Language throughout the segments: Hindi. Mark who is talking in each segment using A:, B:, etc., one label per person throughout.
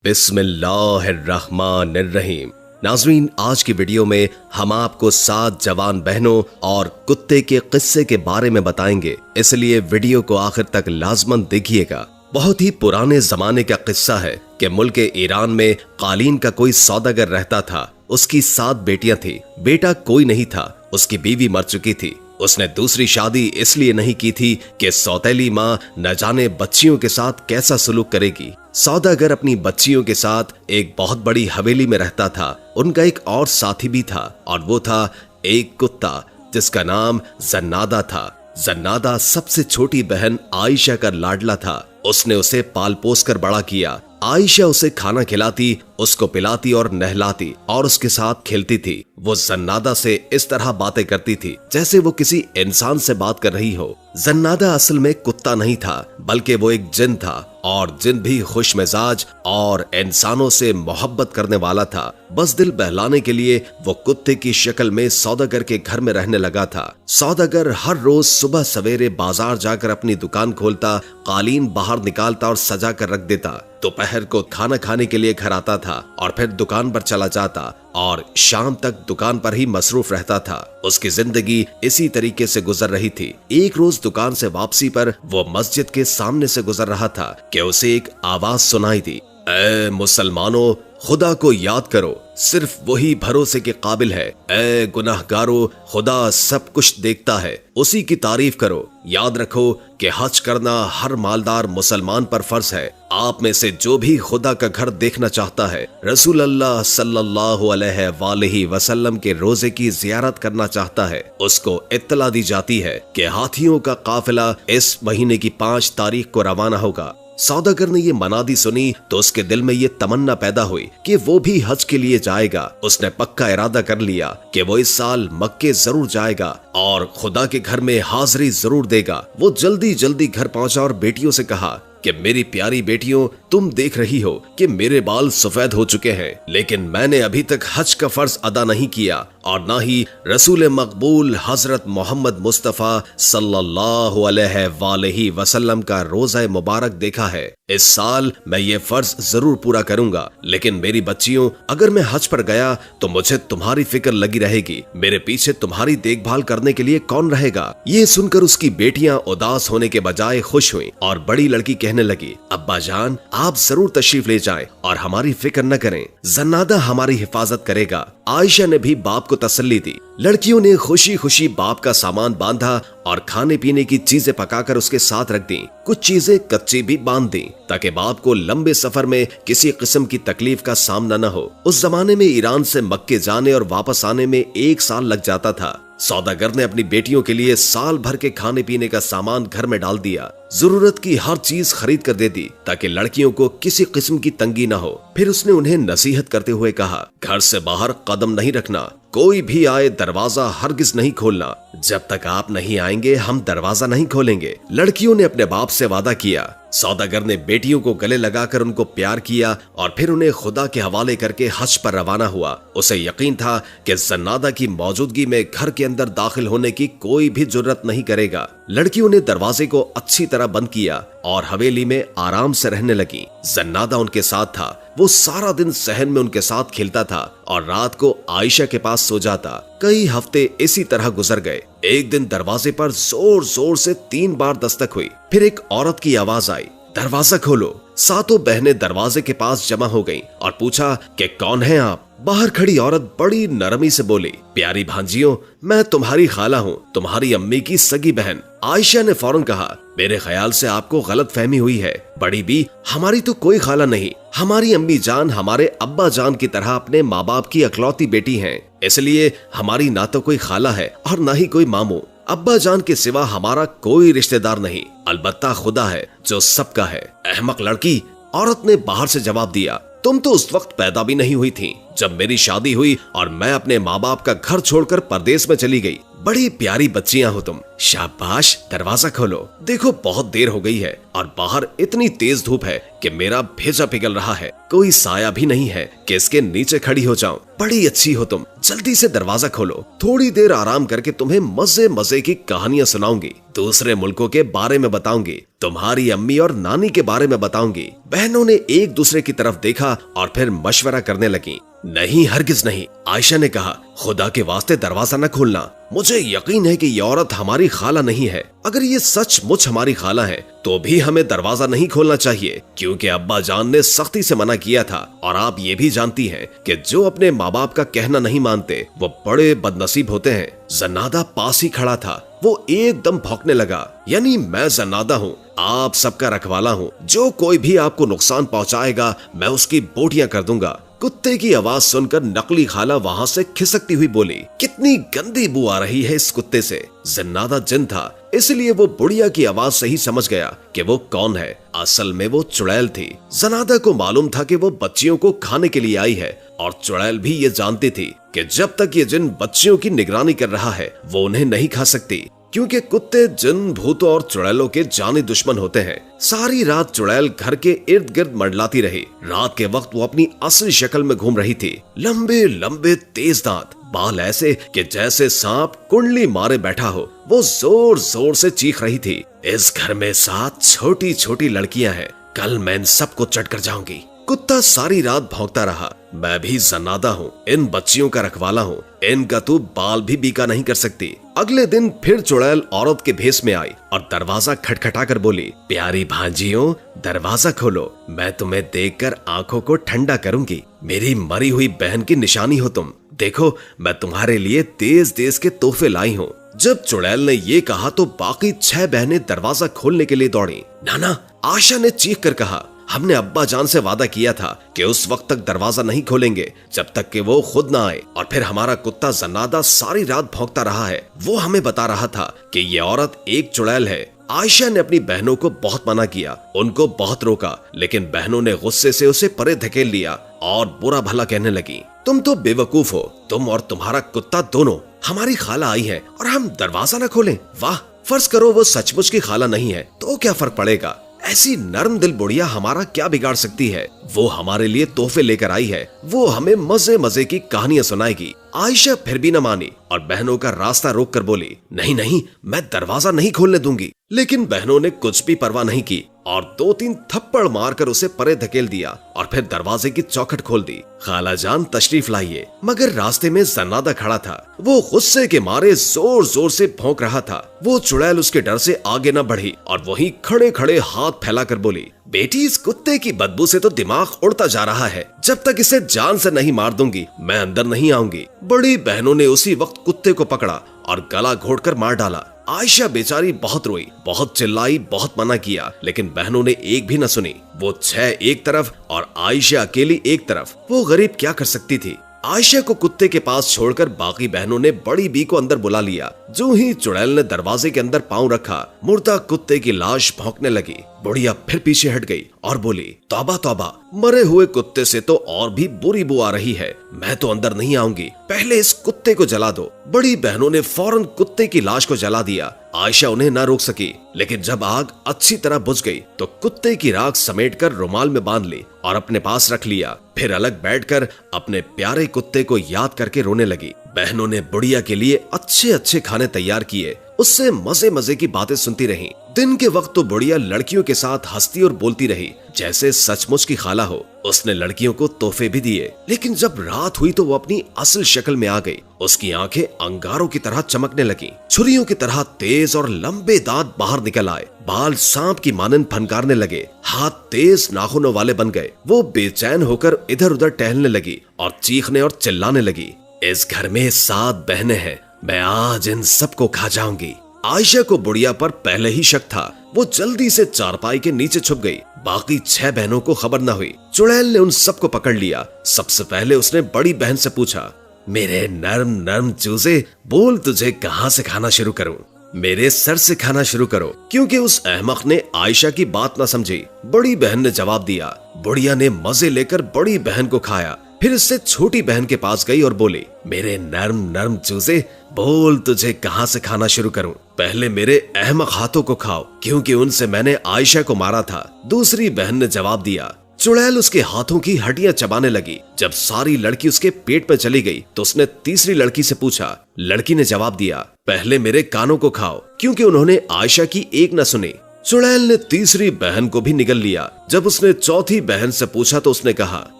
A: बिस्मिल्लाहिर्रहमानिर्रहीम। नाज़रीन, आज की वीडियो में हम आपको 7 जवान बहनों और कुत्ते के किस्से के बारे में बताएंगे, इसलिए वीडियो को आखिर तक लाजमन देखिएगा। बहुत ही पुराने जमाने का किस्सा है कि मुल्क ईरान में कालीन का कोई सौदागर रहता था। उसकी 7 बेटियां थी, बेटा कोई नहीं था। उसकी बीवी मर चुकी थी। उसने दूसरी शादी इसलिए नहीं की थी कि सौतेली माँ न जाने बच्चियों के साथ कैसा सलूक करेगी। सौदागर अपनी बच्चियों के साथ एक बहुत बड़ी हवेली में रहता था। उनका एक और साथी भी था और वो था एक कुत्ता जिसका नाम जन्नादा था। जन्नादा सबसे छोटी बहन आयशा का लाडला था। उसने उसे पाल पोस कर बड़ा किया। आयशा उसे खाना खिलाती, उसको पिलाती और नहलाती और उसके साथ खेलती थी। वो जन्नादा से इस तरह बातें करती थी जैसे वो किसी इंसान से बात कर रही हो। जन्नादा असल में कुत्ता नहीं था, बल्कि वो एक जिन था और जिन भी खुश मिजाज और इंसानों से मोहब्बत करने वाला था। बस दिल बहलाने के लिए वो कुत्ते की शक्ल में सौदागर के घर में रहने लगा था। सौदागर हर रोज सुबह सवेरे बाजार जाकर अपनी दुकान खोलता, कालीन बाहर निकालता और सजा कर रख देता। दोपहर को खाना खाने के लिए घर आता था और फिर दुकान पर चला जाता और शाम तक दुकान पर ही मसरूफ रहता था। उसकी जिंदगी इसी तरीके से गुजर रही थी। एक रोज दुकान से वापसी पर वो मस्जिद के सामने से गुजर रहा था कि उसे एक आवाज सुनाई दी। ऐ मुसलमानों, खुदा को याद करो, सिर्फ वही भरोसे के काबिल है। ऐ गुनाहगारों, खुदा सब कुछ देखता है, उसी की तारीफ करो। याद रखो कि हज करना हर मालदार मुसलमान पर फर्ज है। आप में से जो भी खुदा का घर देखना चाहता है, रसूल अल्लाह सल्लल्लाहु अलैहि वसल्लम के रोजे की जियारत करना चाहता है, उसको इत्तला दी जाती है कि हाथियों का काफिला इस महीने की 5 तारीख को रवाना होगा। सौदागर ने ये मनादी सुनी तो उसके दिल में ये तमन्ना पैदा हुई कि वो भी हज के लिए जाएगा। उसने पक्का इरादा कर लिया कि वो इस साल मक्के जरूर जाएगा और खुदा के घर में हाजिरी जरूर देगा। वो जल्दी जल्दी घर पहुंचा और बेटियों से कहा कि मेरी प्यारी बेटियों, तुम देख रही हो कि मेरे बाल सफेद हो चुके हैं, लेकिन मैंने अभी तक हज का फर्ज अदा नहीं किया और ना ही रसूल मकबूल हजरत मोहम्मद मुस्तफा सल्लल्लाहु अलैहि वसल्लम का रोजा मुबारक देखा है। इस साल मैं ये फर्ज जरूर पूरा करूंगा, लेकिन मेरी बच्चियों, अगर मैं हज पर गया तो मुझे तुम्हारी फिक्र लगी रहेगी। मेरे पीछे तुम्हारी देखभाल करने के लिए कौन रहेगा? ये सुनकर उसकी बेटियां उदास होने के बजाय खुश हुईं और बड़ी लड़की कहने लगी, अब्बा जान, आप जरूर तशरीफ ले जाएं और हमारी फिक्र न करें, जन्नादा हमारी हिफाजत करेगा। आयशा ने भी बाप को तसल्ली दी। लड़कियों ने खुशी खुशी बाप का सामान बांधा और खाने पीने की चीजें पकाकर उसके साथ रख दी। कुछ चीजें कच्ची भी बांध दी ताकि बाप को लंबे सफर में किसी किस्म की तकलीफ का सामना न हो। उस जमाने में ईरान से मक्के जाने और वापस आने में 1 साल लग जाता था। सौदागर ने अपनी बेटियों के लिए साल भर के खाने पीने का सामान घर में डाल दिया। जरूरत की हर चीज खरीद कर दे दी ताकि लड़कियों को किसी किस्म की तंगी न हो। फिर उसने उन्हें नसीहत करते हुए कहा, घर से बाहर कदम नहीं रखना, कोई भी आए दरवाजा हरगिज नहीं खोलना। जब तक आप नहीं आएंगे हम दरवाजा नहीं खोलेंगे। लड़कियों ने अपने बाप से वादा किया। सौदागर ने बेटियों को गले लगाकर उनको प्यार किया और फिर उन्हें खुदा के हवाले करके हज पर रवाना हुआ। उसे यकीन था कि जन्नादा की मौजूदगी में घर के अंदर दाखिल होने की कोई भी जुर्रत नहीं करेगा। लड़कियों ने दरवाजे को अच्छी तरह बंद किया और हवेली में आराम से रहने लगी। जन्नादा उनके साथ था। वो सारा दिन सहन में उनके साथ खेलता था और रात को आयशा के पास सो जाता। कई हफ्ते इसी तरह गुजर गए। एक दिन दरवाजे पर जोर जोर से 3 बार दस्तक हुई। फिर एक औरत की आवाज आई, दरवाजा खोलो। सातों बहनें दरवाजे के पास जमा हो गईं और पूछा कि कौन है आप? बाहर खड़ी औरत बड़ी नरमी से बोली, प्यारी भांजियों, मैं तुम्हारी खाला हूँ, तुम्हारी अम्मी की सगी बहन। आयशा ने फौरन कहा, मेरे ख्याल से आपको गलत फहमी हुई है। बड़ी बी, हमारी तो कोई खाला नहीं। हमारी अम्मी जान हमारे अब्बा जान की तरह अपने माँ बाप की अकलौती बेटी हैं, इसलिए हमारी ना तो कोई खाला है और ना ही कोई मामू। अब्बा जान के सिवा हमारा कोई रिश्तेदार नहीं, अलबत्ता खुदा है जो सबका है। अहमक लड़की, औरत ने बाहर से जवाब दिया, तुम तो उस वक्त पैदा भी नहीं हुई थी जब मेरी शादी हुई और मैं अपने माँ बाप का घर छोड़कर परदेश में चली गई। बड़ी प्यारी बच्चियां हो तुम, शाबाश, दरवाजा खोलो। देखो बहुत देर हो गई है और बाहर इतनी तेज धूप है कि मेरा भेजा पिघल रहा है। कोई साया भी नहीं है कि इसके नीचे खड़ी हो जाऊं। बड़ी अच्छी हो तुम, जल्दी से दरवाजा खोलो। थोड़ी देर आराम करके तुम्हें मजे मजे की कहानियां सुनाऊंगी, दूसरे मुल्कों के बारे में बताऊंगी, तुम्हारी अम्मी और नानी के बारे में बताऊंगी। बहनों ने एक दूसरे की तरफ देखा और फिर मशवरा करने लगी। नहीं, हरगिज नहीं, आयशा ने कहा, खुदा के वास्ते दरवाजा न खोलना। मुझे यकीन है कि ये औरत हमारी खाला नहीं है। अगर ये सचमुच हमारी खाला है तो भी हमें दरवाजा नहीं खोलना चाहिए, क्योंकि अब्बा जान ने सख्ती से मना किया था। और आप ये भी जानती हैं कि जो अपने माँ बाप का कहना नहीं मानते वो बड़े बदनसीब होते हैं। जन्नादा पास ही खड़ा था, वो एकदम भौंकने लगा। यानी मैं जन्नादा हूँ, आप सबका रखवाला हूँ। जो कोई भी आपको नुकसान पहुँचाएगा मैं उसकी बोटियां कर दूंगा। कुत्ते की आवाज सुनकर नकली खाला वहां से खिसकती हुई बोली, कितनी गंदी बू आ रही है इस कुत्ते से। जन्नादा जिन था, इसलिए वो बुढ़िया की आवाज से ही समझ गया कि वो कौन है। असल में वो चुड़ैल थी। जन्नादा को मालूम था कि वो बच्चियों को खाने के लिए आई है, और चुड़ैल भी ये जानती थी कि जब तक ये जिन बच्चियों की निगरानी कर रहा है वो उन्हें नहीं खा सकती, क्योंकि कुत्ते जिन, भूतों और चुड़ैलों के जानी दुश्मन होते हैं। सारी रात चुड़ैल घर के इर्द गिर्द मंडलाती रही। रात के वक्त वो अपनी असली शक्ल में घूम रही थी। लंबे लंबे तेज दांत, बाल ऐसे कि जैसे सांप कुंडली मारे बैठा हो। वो जोर जोर से चीख रही थी, इस घर में 7 छोटी छोटी लड़कियां हैं, कल मैं इन सबको चट कर जाऊंगी। कुत्ता सारी रात भौंकता रहा। मैं भी जन्नादा हूँ, इन बच्चियों का रखवाला हूँ, इनका तू बाल भी बीका नहीं कर सकती। अगले दिन फिर चुड़ैल औरत के भेष में आई और दरवाजा खटखटा कर बोली, प्यारी भांजियों, दरवाजा खोलो, मैं तुम्हें देखकर आंखों को ठंडा करूंगी। मेरी मरी हुई बहन की निशानी हो तुम। देखो, मैं तुम्हारे लिए देश देश के तोहफे लाई हूँ। जब चुड़ैल ने ये कहा तो बाकी 6 बहनें दरवाजा खोलने के लिए दौड़ी। नाना, आयशा ने चीख कर कहा, हमने अब्बा जान से वादा किया था कि उस वक्त तक दरवाजा नहीं खोलेंगे जब तक कि वो खुद ना आए। और फिर हमारा कुत्ता जन्नादा सारी रात भौंकता रहा है। वो हमें बता रहा था कि ये औरत एक चुड़ैल है। आयशा ने अपनी बहनों को बहुत मना किया, उनको बहुत रोका, लेकिन बहनों ने गुस्से से उसे परे धकेल लिया और बुरा भला कहने लगी, तुम तो बेवकूफ हो, तुम और तुम्हारा कुत्ता दोनों। हमारी खाला आई है और हम दरवाजा न खोलें? वाह, फर्ज करो वो सचमुच की खाला नहीं है तो क्या फर्क पड़ेगा? ऐसी नर्म दिल बुढ़िया हमारा क्या बिगाड़ सकती है? वो हमारे लिए तोहफे लेकर आई है, वो हमें मजे मजे की कहानियां सुनाएगी। आयशा फिर भी न मानी और बहनों का रास्ता रोक कर बोली, नहीं नहीं, मैं दरवाजा नहीं खोलने दूंगी। लेकिन बहनों ने कुछ भी परवाह नहीं की और 2-3 थप्पड़ मारकर उसे परे धकेल दिया और फिर दरवाजे की चौखट खोल दी। खालाजान तशरीफ लाइए। मगर रास्ते में जन्नादा खड़ा था। वो गुस्से के मारे जोर जोर से भौंक रहा था। वो चुड़ैल उसके डर से आगे न बढ़ी और वहीं खड़े खड़े हाथ फैलाकर बोली, बेटी, इस कुत्ते की बदबू से तो दिमाग उड़ता जा रहा है। जब तक इसे जान से नहीं मार दूंगी मैं अंदर नहीं आऊंगी। बड़ी बहनों ने उसी वक्त कुत्ते को पकड़ा और गला घोंटकर मार डाला। आयशा बेचारी बहुत रोई, बहुत चिल्लाई, बहुत मना किया, लेकिन बहनों ने एक भी न सुनी। वो 6 एक तरफ और आयशा अकेली एक तरफ। वो गरीब क्या कर सकती थी? आयशा को कुत्ते के पास छोड़कर बाकी बहनों ने बड़ी बी को अंदर बुला लिया। जो ही चुड़ैल ने दरवाजे के अंदर पांव रखा, मुर्दा कुत्ते की लाश भौंकने लगी। बुढ़िया फिर पीछे हट गई और बोली, तौबा तौबा, मरे हुए कुत्ते से तो और भी बुरी बू आ रही है। मैं तो अंदर नहीं आऊंगी, पहले इस कुत्ते को जला दो। बड़ी बहनों ने फौरन कुत्ते की लाश को जला दिया। आयशा उन्हें न रोक सकी, लेकिन जब आग अच्छी तरह बुझ गई तो कुत्ते की राख समेटकर रुमाल में बांध ली और अपने पास रख लिया। फिर अलग बैठकर अपने प्यारे कुत्ते को याद करके रोने लगी। बहनों ने बुढ़िया के लिए अच्छे अच्छे खाने तैयार किए, उससे मजे मजे की बातें सुनती रहीं। दिन के वक्त तो बुढ़िया लड़कियों के साथ हंसती और बोलती रही जैसे सचमुच की खाला हो। उसने लड़कियों को तोहफे भी दिए, लेकिन जब रात हुई तो वो अपनी असल शक्ल में आ गई। उसकी आंखें अंगारों की तरह चमकने लगी, छुरियों की तरह तेज और लंबे दांत बाहर निकल आए, बाल सांप की मानन फनकारने लगे, हाथ तेज नाखूनों वाले बन गए। वो बेचैन होकर इधर उधर टहलने लगी और चीखने और चिल्लाने लगी, इस घर में 7 बहनें हैं, मैं आज इन सबको खा जाऊंगी। आयशा को बुढ़िया पर पहले ही शक था। वो जल्दी से चारपाई के नीचे छुप गई। बाकी 6 बहनों को खबर न हुई। चुड़ैल ने उन सबको पकड़ लिया। सबसे पहले उसने बड़ी बहन से पूछा, मेरे नर्म नर्म चूजे, बोल तुझे कहाँ से खाना शुरू करूं? मेरे सर से खाना शुरू करो। क्योंकि उस अहमक ने आयशा की बात न समझी, बड़ी बहन ने जवाब दिया। बुढ़िया ने मजे लेकर बड़ी बहन को खाया। फिर इससे छोटी बहन के पास गई और बोली, मेरे नर्म नर्म चूजे, बोल तुझे कहाँ से खाना शुरू करूं? पहले मेरे अहमक हाथों को खाओ, क्योंकि उनसे मैंने आयशा को मारा था। दूसरी बहन ने जवाब दिया। चुड़ैल उसके हाथों की हड्डियां चबाने लगी। जब सारी लड़की उसके पेट में चली गई तो उसने तीसरी लड़की से पूछा। लड़की ने जवाब दिया, पहले मेरे कानों को खाओ, क्योंकि उन्होंने आयशा की एक न सुनी। चुड़ैल ने तीसरी बहन को भी निगल लिया। जब उसने चौथी बहन से पूछा तो उसने कहा,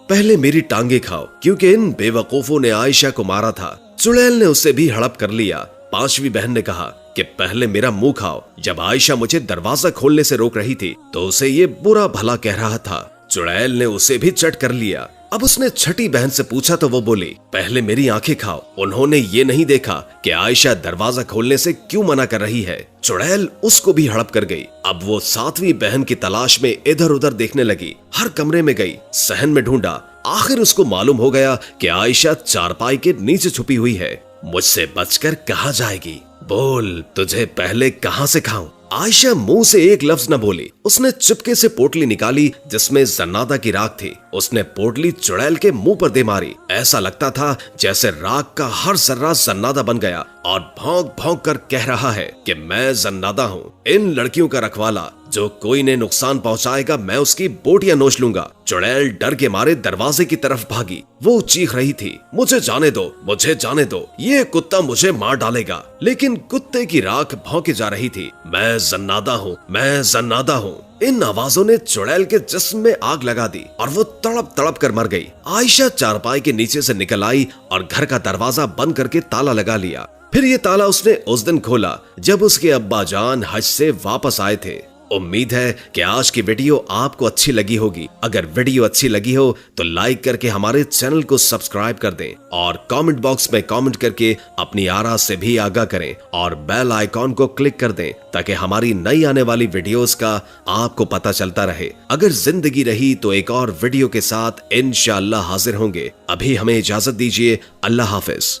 A: पहले मेरी टांगे खाओ, क्योंकि इन बेवकूफों ने आयशा को मारा था। चुड़ैल ने उसे भी हड़प कर लिया। पांचवी बहन ने कहा कि पहले मेरा मुंह खाओ। जब आयशा मुझे दरवाजा खोलने से रोक रही थी तो उसे ये बुरा भला कह रहा था। चुड़ैल ने उसे भी चट कर लिया। अब उसने छठी बहन से पूछा तो वो बोली, पहले मेरी आंखें खाओ। उन्होंने ये नहीं देखा कि आयशा दरवाजा खोलने से क्यों मना कर रही है। चुड़ैल उसको भी हड़प कर गई। अब वो सातवीं बहन की तलाश में इधर उधर देखने लगी। हर कमरे में गई, सहन में ढूंढा। आखिर उसको मालूम हो गया कि आयशा चारपाई के नीचे छुपी हुई है। मुझसे बचकर कहाँ जाएगी? बोल तुझे पहले कहाँ से खाऊं? आयशा मुंह से एक लफ्ज न बोली। उसने चुपके से पोटली निकाली जिसमें जन्नादा की राख थी। उसने पोटली चुड़ैल के मुंह पर दे मारी। ऐसा लगता था जैसे राख का हर जर्रा जन्नादा बन गया और भौंक भौंक कर कह रहा है कि मैं जन्नादा हूँ, इन लड़कियों का रखवाला। जो कोई ने नुकसान पहुंचाएगा मैं उसकी बोटियां नोच लूंगा। चुड़ैल डर के मारे दरवाजे की तरफ भागी। वो चीख रही थी, मुझे जाने दो, मुझे जाने दो, ये कुत्ता मुझे मार डालेगा। लेकिन कुत्ते की राख भौंके जा रही थी। मैं जन्नादा हूँ, मैं जन्नादा हूँ। इन आवाजों ने चुड़ैल के जिस्म में आग लगा दी और वो तड़प तड़प कर मर गई। आयशा चारपाई के नीचे से निकल आई और घर का दरवाजा बंद करके ताला लगा लिया। फिर ये ताला उसने उस दिन खोला जब उसके अब्बा जान हज से वापस आए थे। उम्मीद है कि आज की वीडियो आपको अच्छी लगी होगी। अगर वीडियो अच्छी लगी हो तो लाइक करके हमारे चैनल को सब्सक्राइब कर दें और कमेंट बॉक्स में कमेंट करके अपनी आरा से भी आगाह करें और बेल आइकॉन को क्लिक कर दें ताकि हमारी नई आने वाली वीडियोस का आपको पता चलता रहे। अगर जिंदगी रही तो एक और वीडियो के साथ इंशाअल्लाह हाजिर होंगे। अभी हमें इजाजत दीजिए। अल्लाह हाफिज।